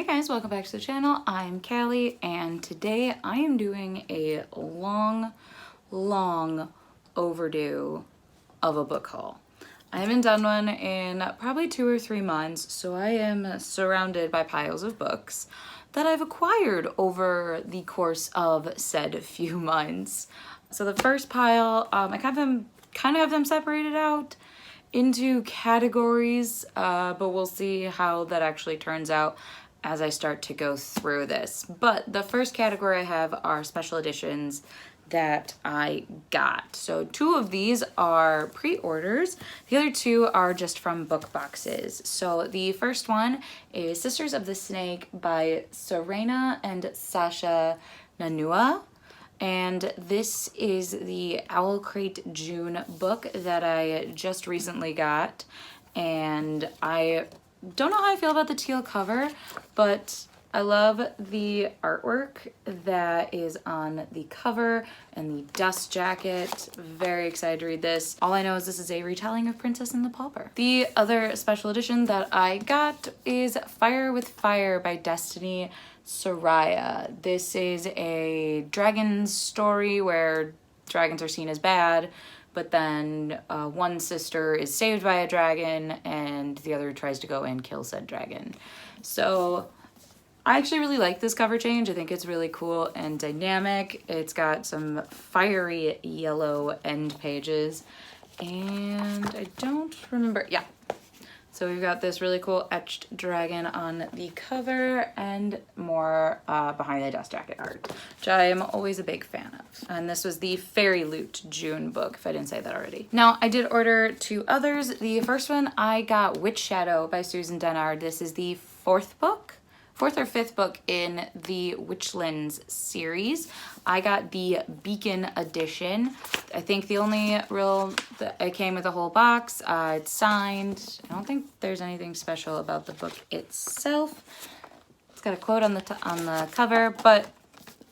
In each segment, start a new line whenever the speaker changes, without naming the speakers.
Hey guys, welcome back to the channel. I'm Callie and today I am doing a long overdue of a book haul. I haven't done one in probably 2 or 3 months, so I am surrounded by piles of books that I've acquired over the course of said few months. So the first pile, I kind of have them separated out into categories, but we'll see how that actually turns out as I start to go through this. But the first category I have are special editions that I got. So 2 of these are pre-orders. The other 2 are just from book boxes. So the first one is Sisters of the Snake by Soraya and Sasha Nanua. And this is the Owl Crate June book that I just recently got. And I don't know how I feel about the teal cover, but I love the artwork that is on the cover and the dust jacket. Very excited to read this. All I know is this is a retelling of Princess and the Pauper. The other special edition that I got is Fire with Fire by Destiny Soraya. This is a dragon story where dragons are seen as bad, but then one sister is saved by a dragon and the other tries to go and kill said dragon. So I actually really like this cover change. I think it's really cool and dynamic. It's got some fiery yellow end pages and I don't remember, yeah. So we've got this really cool etched dragon on the cover and more behind the dust jacket art, which I'm always a big fan of. And this was the Fairy Loot June book, if I didn't say that already. Now, I did order 2 others. The first one, I got Witch Shadow by Susan Dennard. This is the 4th or 5th book in the Witchlands series. I got the Beacon edition. I think the only it came with a whole box. It's signed. I don't think there's anything special about the book itself. It's got a quote on the cover, but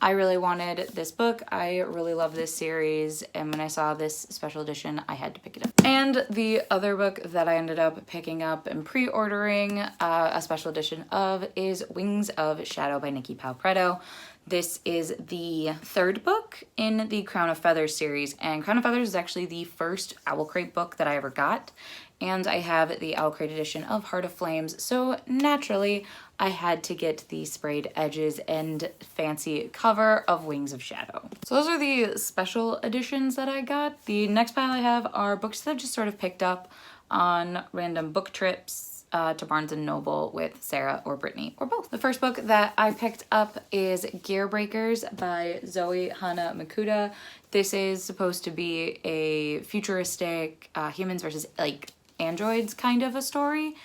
I really wanted this book. I really love this series, and when I saw this special edition, I had to pick it up. And the other book that I ended up picking up and pre-ordering a special edition of is Wings of Shadow by Nikki Palpretto. This is the 3rd book in the Crown of Feathers series, and Crown of Feathers is actually the first Owl Crate book that I ever got, and I have the Owl Crate edition of Heart of Flames, so naturally I had to get the sprayed edges and fancy cover of Wings of Shadow. So those are the special editions that I got. The next pile I have are books that I've just sort of picked up on random book trips to Barnes & Noble with Sarah or Brittany or both. The first book that I picked up is Gear Breakers by Zoe Hana Makuta. This is supposed to be a futuristic humans versus like androids kind of a story,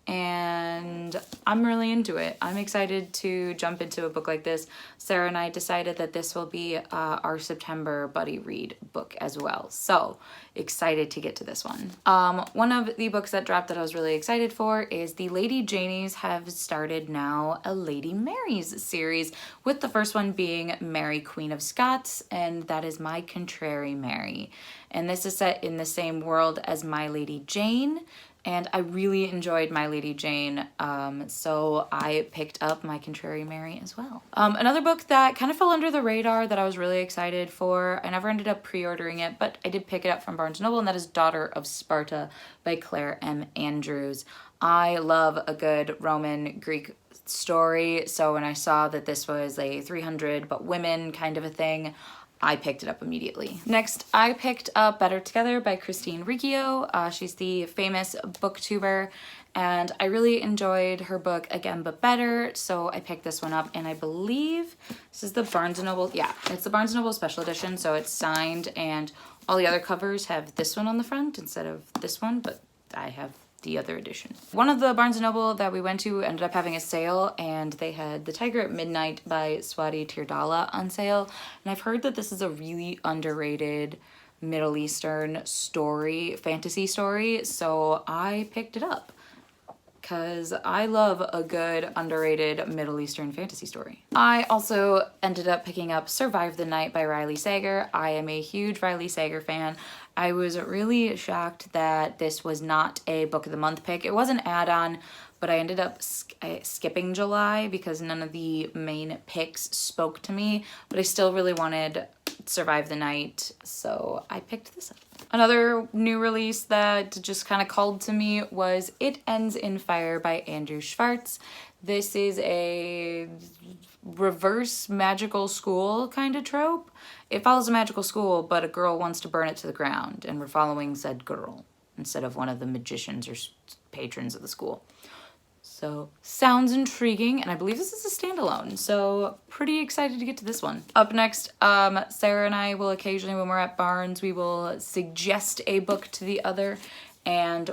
and I'm really into it. I'm excited to jump into a book like this. Sarah and I decided that this will be our September buddy read book as well. So excited to get to this one. One of the books that dropped that I was really excited for is the Lady Janies have started now a Lady Marys series, with the first one being Mary Queen of Scots, and that is My Contrary Mary. And this is set in the same world as My Lady Jane, and I really enjoyed My Lady Jane, so I picked up My Contrary Mary as well. Another book that kind of fell under the radar that I was really excited for, I never ended up pre-ordering it, but I did pick it up from Barnes & Noble, and that is Daughter of Sparta by Claire M. Andrews. I love a good Roman Greek story, so when I saw that this was a 300 but women kind of a thing, I picked it up immediately. Next, I picked up Better Together by Christine Riccio. She's the famous booktuber, and I really enjoyed her book Again But Better, so I picked this one up, and I believe this is the Barnes & Noble, yeah, it's the Barnes & Noble special edition, so it's signed, and all the other covers have this one on the front instead of this one, but I have the other edition. One of the Barnes & Noble that we went to ended up having a sale, and they had The Tiger at Midnight by Swati Tierdala on sale, and I've heard that this is a really underrated Middle Eastern story, fantasy story, so I picked it up. because I love a good underrated Middle Eastern fantasy story. I also ended up picking up Survive the Night by Riley Sager. I am a huge Riley Sager fan. I was really shocked that this was not a Book of the Month pick. It was an add-on, but I ended up skipping July because none of the main picks spoke to me, but I still really wanted Survive the Night, so I picked this up. Another new release that just kind of called to me was It Ends in Fire by Andrew Schwartz. This is a reverse magical school kind of trope. It follows a magical school, but a girl wants to burn it to the ground, and we're following said girl instead of one of the magicians or patrons of the school. So sounds intriguing, and I believe this is a standalone, so pretty excited to get to this one. Up next, Sarah and I will occasionally, when we're at Barnes, we will suggest a book to the other, and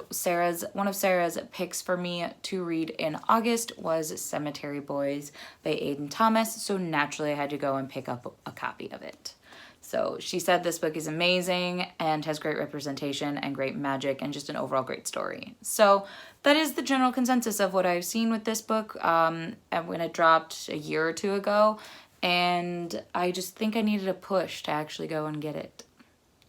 one of Sarah's picks for me to read in August was Cemetery Boys by Aiden Thomas, so naturally I had to go and pick up a copy of it. So she said this book is amazing and has great representation and great magic and just an overall great story. So that is the general consensus of what I've seen with this book when it dropped a year or two ago. And I just think I needed a push to actually go and get it.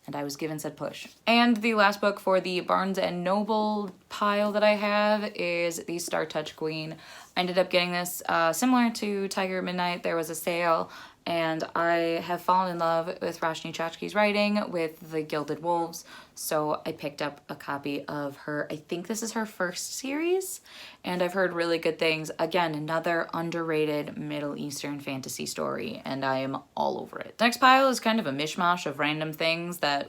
And I was given said push. And the last book for the Barnes & Noble pile that I have is The Star Touch Queen. I ended up getting this similar to Tiger at Midnight. There was a sale, and I have fallen in love with Roshni Chachki's writing with The Gilded Wolves, so I picked up a copy of her. I think this is her first series, and I've heard really good things. Again, another underrated Middle Eastern fantasy story, and I am all over it. Next pile is kind of a mishmash of random things that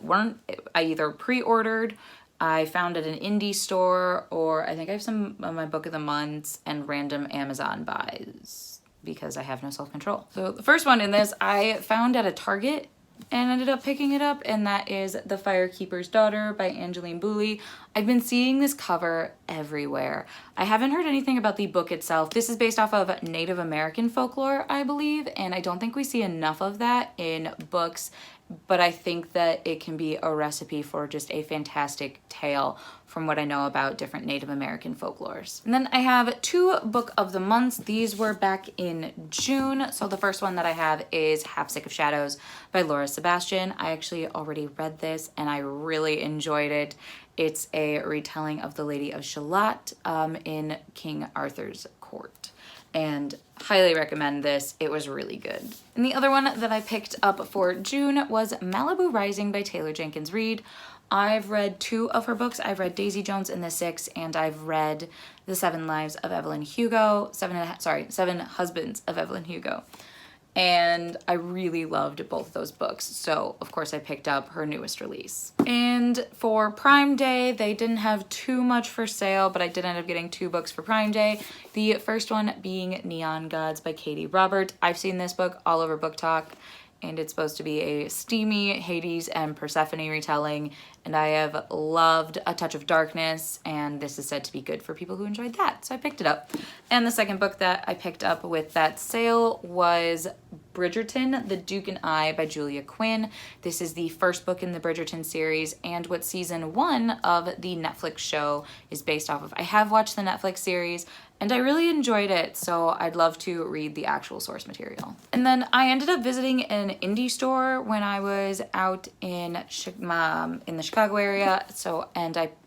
I either pre-ordered, I found at an indie store, or I think I have some of my Book of the Months and random Amazon buys, because I have no self-control. So the first one in this I found at a Target and ended up picking it up, and that is The Firekeeper's Daughter by Angeline Booley. I've been seeing this cover everywhere. I haven't heard anything about the book itself. This is based off of Native American folklore, I believe, and I don't think we see enough of that in books, but I think that it can be a recipe for just a fantastic tale from what I know about different Native American folklores. And then I have two Book of the Months. These were back in June. So the first one that I have is Half Sick of Shadows by Laura Sebastian. I actually already read this and I really enjoyed it. It's a retelling of the Lady of Shalott in King Arthur's court, and highly recommend this. It was really good. And the other one that I picked up for June was Malibu Rising by Taylor Jenkins Reid. I've read two of her books. I've read Daisy Jones and the Six, and I've read The Seven Lives of Evelyn Hugo, Seven Husbands of Evelyn Hugo. And I really loved both those books, so of course I picked up her newest release. And for Prime Day, they didn't have too much for sale, but I did end up getting two books for Prime Day. The first one being Neon Gods by Katie Robert. I've seen this book all over Book Talk, and it's supposed to be a steamy Hades and Persephone retelling, and I have loved A Touch of Darkness, and this is said to be good for people who enjoyed that, so I picked it up. And the second book that I picked up with that sale was Bridgerton, The Duke and I by Julia Quinn. This is the first book in the Bridgerton series and what season 1 of the Netflix show is based off of. I have watched the Netflix series and I really enjoyed it, so I'd love to read the actual source material. And then I ended up visiting an indie store when I was out in the Chicago area.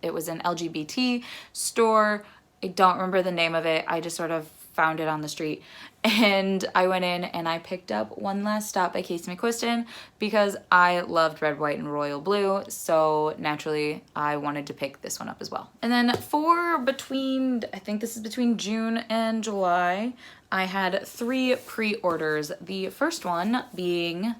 It was an LGBT store. I don't remember the name of it. I just sort of found it on the street, and I went in and I picked up One Last Stop by Casey McQuiston because I loved Red, White, and Royal Blue, so naturally I wanted to pick this one up as well. And then I think this is between June and July, I had 3 pre-orders. The first one being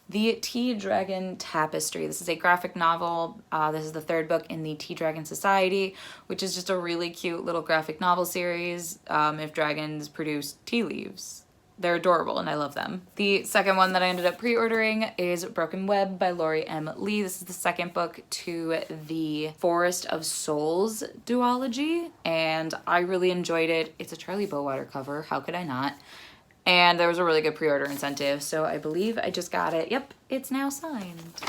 the Dragon Tapestry. This is a graphic novel. This is the 3rd book in the Dragon Society, which is just a really cute little graphic novel series. If dragons produce tea leaves, they're adorable and I love them. The second one that I ended up pre-ordering is Broken Web by Lori M. Lee. This is the 2nd book to the Forest of Souls duology, and I really enjoyed it. It's a Charlie Bowater cover. How could I not? And there was a really good pre-order incentive, so I believe I just got it. Yep, it's now signed.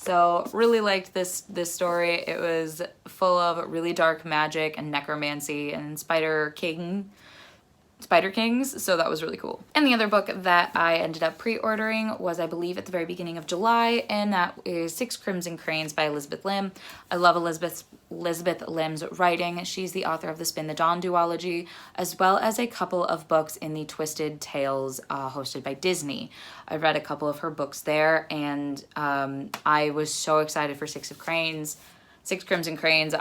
So really liked this story. It was full of really dark magic and necromancy and spider kings, so that was really cool. And the other book that I ended up pre-ordering was, I believe, at the very beginning of July, and that is Six Crimson Cranes by Elizabeth Lim. I love Elizabeth Lim's writing. She's the author of the Spin the Dawn duology, as well as a couple of books in the Twisted Tales hosted by Disney. I read a couple of her books there, and I was so excited for Six Crimson Cranes.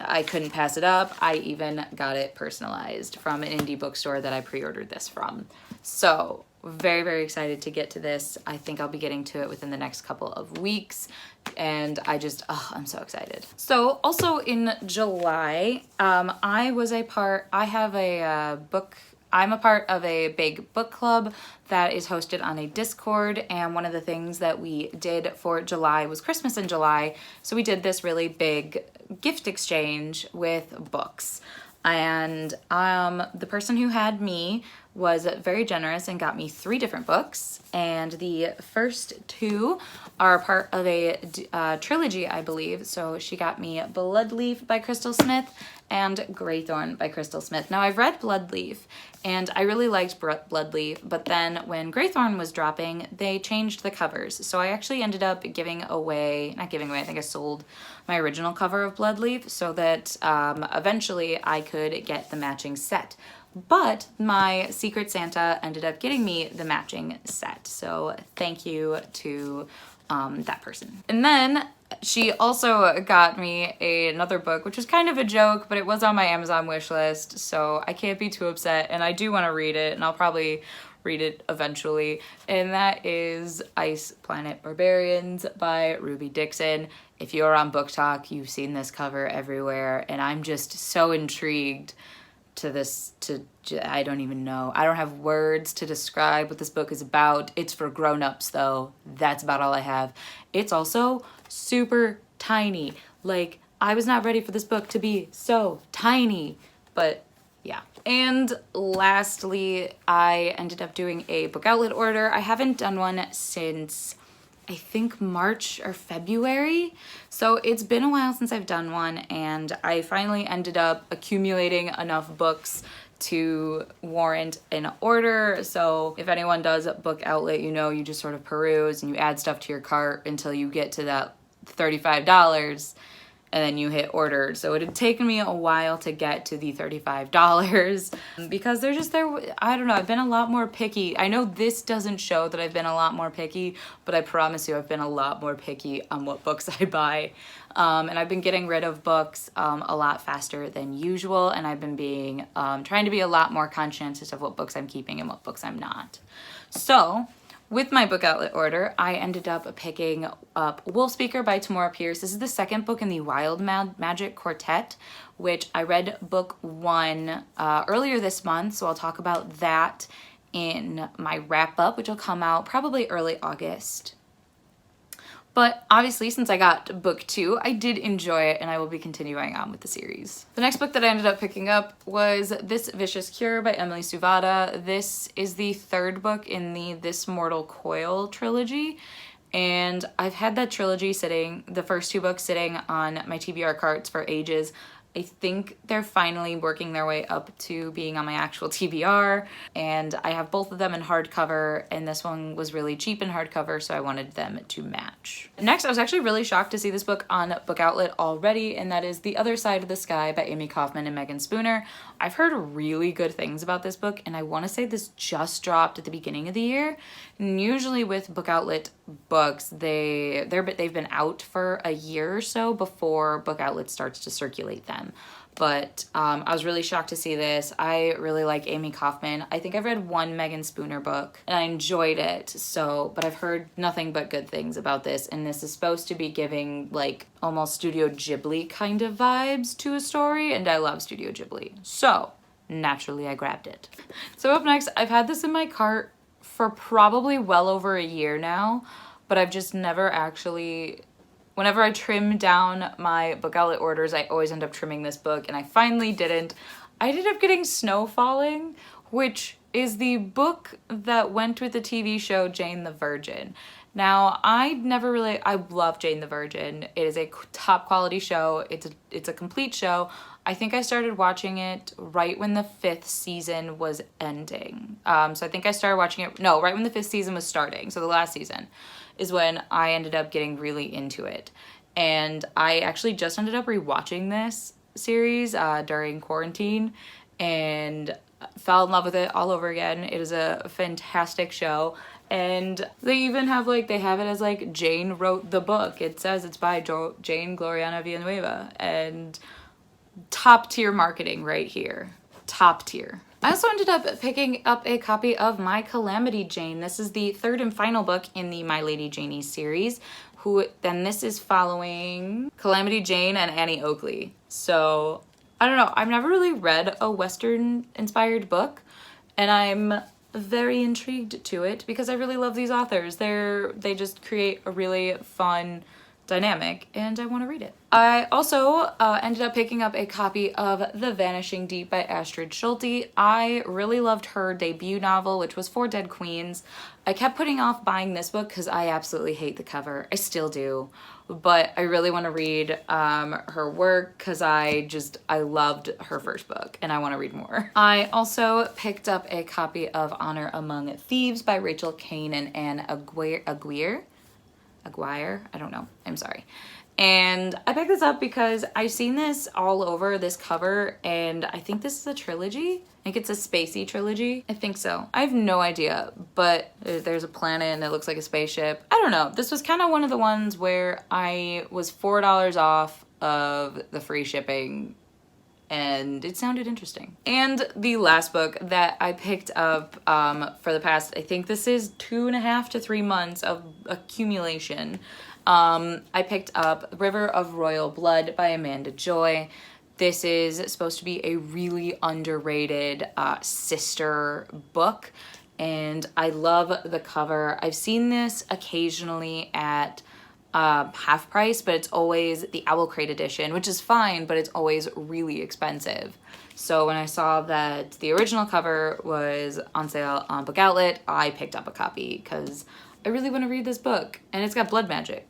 I couldn't pass it up. I even got it personalized from an indie bookstore that I pre-ordered this from. So very, very excited to get to this. I think I'll be getting to it within the next couple of weeks. And I'm so excited. So also in July, I'm a part of a big book club that is hosted on a Discord, and one of the things that we did for July was Christmas in July, so we did this really big gift exchange with books. And the person who had me was very generous and got me 3 different books, and the first 2 are part of a trilogy, I believe. So she got me Bloodleaf by Crystal Smith and Greythorn by Crystal Smith. Now, I've read Bloodleaf, and I really liked Bloodleaf, but then when Greythorn was dropping, they changed the covers. So I actually ended up I think I sold my original cover of Bloodleaf so that eventually I could get the matching set. But my Secret Santa ended up getting me the matching set. So thank you to that person. And then she also got me another book, which was kind of a joke, but it was on my Amazon wish list, so I can't be too upset, and I do want to read it, and I'll probably read it eventually, and that is Ice Planet Barbarians by Ruby Dixon. If you're on Book Talk, you've seen this cover everywhere, and I'm just so intrigued I don't even know. I don't have words to describe what this book is about. It's for grown-ups though. That's about all I have. It's also super tiny. Like, I was not ready for this book to be so tiny, but yeah. And lastly, I ended up doing a book outlet order. I haven't done one since I think March or February. So it's been a while since I've done one, and I finally ended up accumulating enough books to warrant an order. So if anyone does a book outlet, you just sort of peruse and you add stuff to your cart until you get to that $35, and then you hit order. So it had taken me a while to get to the $35 because I don't know, I've been a lot more picky. I know this doesn't show that I've been a lot more picky, but I promise you I've been a lot more picky on what books I buy. And I've been getting rid of books a lot faster than usual, and I've been trying to be a lot more conscientious of what books I'm keeping and what books I'm not. So with my book outlet order, I ended up picking up Wolfspeaker by Tamora Pierce. This is the second book in the Wild Magic Quartet, which I read book 1 earlier this month, so I'll talk about that in my wrap-up, which will come out probably early August. But obviously, since I got book 2, I did enjoy it, and I will be continuing on with the series. The next book that I ended up picking up was This Vicious Cure by Emily Suvada. This is the 3rd book in the This Mortal Coil trilogy, and I've had that trilogy the first 2 books sitting on my TBR carts for ages. I think they're finally working their way up to being on my actual TBR, and I have both of them in hardcover, and this one was really cheap in hardcover, so I wanted them to match. Next, I was actually really shocked to see this book on Book Outlet already, and that is The Other Side of the Sky by Amie Kaufman and Megan Spooner. I've heard really good things about this book, and I want to say this just dropped at the beginning of the year. And usually with Book Outlet books, they've been out for a year or so before Book Outlet starts to circulate them. But I was really shocked to see this. I really like Amie Kaufman. I think I've read one Megan Spooner book and I enjoyed it. But I've heard nothing but good things about this. And this is supposed to be giving like almost Studio Ghibli kind of vibes to a story. And I love Studio Ghibli. So naturally I grabbed it. So up next, I've had this in my cart for probably well over a year now. But I've just never actually... Whenever I trim down my Book Outlet orders, I always end up trimming this book, and I finally didn't. I ended up getting Snow Falling, which is the book that went with the TV show Jane the Virgin. Now, I love Jane the Virgin. It is a top quality show. It's a complete show. I think I started watching it right when the 5th season was ending. So I think I started watching it, no, right when the 5th season was starting. So the last season is when I ended up getting really into it. And I actually just ended up rewatching this series during quarantine and fell in love with it all over again. It is a fantastic show. And they even have they have it as Jane wrote the book. It says it's by Jane Gloriana Villanueva, and top tier marketing right here. Top tier. I also ended up picking up a copy of My Calamity Jane. This is the 3rd and final book in the My Lady Janie series. Then this is following Calamity Jane and Annie Oakley. So I don't know. I've never really read a Western inspired book, and I'm very intrigued to it because I really love these authors. They just create a really fun dynamic, and I want to read it. I also ended up picking up a copy of The Vanishing Deep by Astrid Schulte. I really loved her debut novel, which was For Dead Queens. I kept putting off buying this book because I absolutely hate the cover. I still do. But I really want to read her work because I loved her first book and I want to read more. I also picked up a copy of Honor Among Thieves by Rachel Kane and Anne Aguirre. I don't know. I'm sorry. And I picked this up because I've seen this all over this cover, and I think this is a trilogy. I think it's a spacey trilogy. I think so. I have no idea, but there's a planet and it looks like a spaceship. I don't know. This was kind of one of the ones where I was $4 off of the free shipping, and it sounded interesting. And the last book that I picked up for the past, I think this is 2.5 to 3 months of accumulation. I picked up River of Royal Blood by Amanda Joy. This is supposed to be a really underrated sister book, and I love the cover. I've seen this occasionally at half price, but it's always the Owl Crate edition, which is fine, but it's always really expensive. So when I saw that the original cover was on sale on Book Outlet, I picked up a copy because I really want to read this book, and it's got blood magic.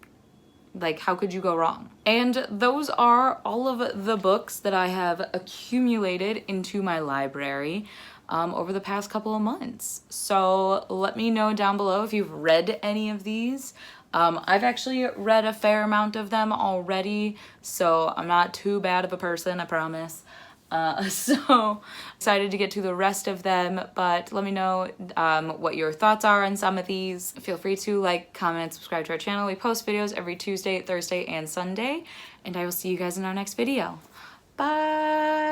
How could you go wrong? And those are all of the books that I have accumulated into my library over the past couple of months. So let me know down below if you've read any of these. I've actually read a fair amount of them already, so I'm not too bad of a person, I promise. So excited to get to the rest of them, but let me know what your thoughts are on some of these. Feel free to like, comment, subscribe to our channel. We post videos every Tuesday, Thursday, and Sunday, and I will see you guys in our next video. Bye!